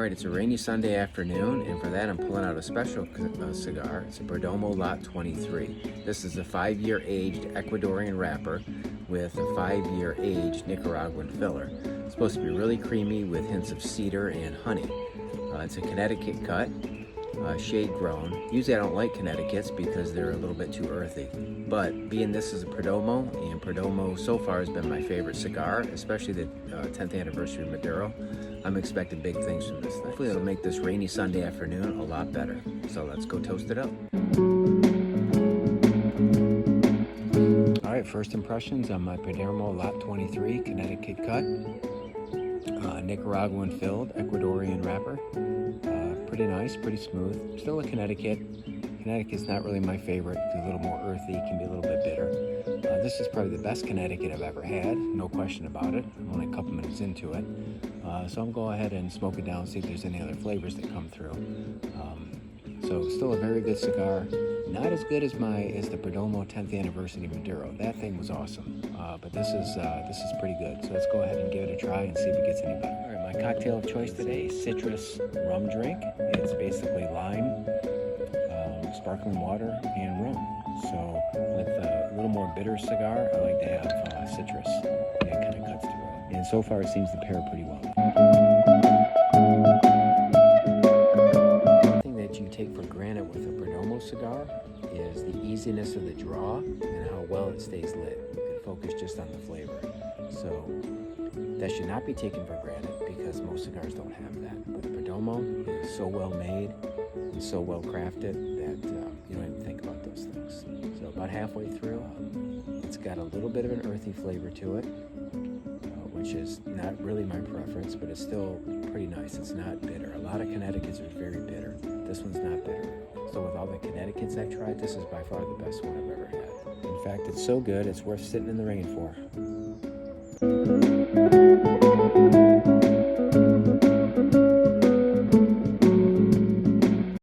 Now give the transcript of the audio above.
Alright, it's a rainy Sunday afternoon, and for that I'm pulling out a special cigar. It's a Perdomo Lot 23. This is a 5-year aged Ecuadorian wrapper with a 5-year aged Nicaraguan filler. It's supposed to be really creamy with hints of cedar and honey. It's a Connecticut cut, shade grown. Usually I don't like Connecticut's because they're a little bit too earthy. But being this is a Perdomo, and Perdomo so far has been my favorite cigar, especially the 10th anniversary Maduro, I'm expecting big things from this thing. Hopefully it'll make this rainy Sunday afternoon a lot better. So let's go toast it up. Alright, first impressions on my Perdomo Lot 23 Connecticut cut. Nicaraguan filled Ecuadorian wrapper. Pretty nice, pretty smooth. Still a Connecticut. Connecticut's not really my favorite. It's a little more earthy, can be a little bit bitter. This is probably the best Connecticut I've ever had, no question about it. I'm only a couple minutes into it. So I'm going to go ahead and smoke it down, see if there's any other flavors that come through. So still a very good cigar. Not as good as the Perdomo 10th anniversary Maduro. That thing was awesome. But this is pretty good. So let's go ahead and give it a try and see if it gets any better. All right, my cocktail of choice today, citrus rum drink. It's basically lime, sparkling water, and rum. So with a little more bitter cigar, I like to have citrus. It kind of cuts through it. And so far it seems to pair pretty well. One thing that you take for granted with a Perdomo cigar is the easiness of the draw and how well it stays lit. You can focus just on the flavor. So that should not be taken for granted because most cigars don't have that. But a Perdomo is so well made and so well crafted that you don't even think about those things. So about halfway through, it's got a little bit of an earthy flavor to it, which is not really my preference, but it's still pretty nice. It's not bitter. A lot of Connecticut's are very bitter. This one's not bitter. So with all the Connecticut's I've tried, this is by far the best one I've ever had. In fact, it's so good, it's worth sitting in the rain for.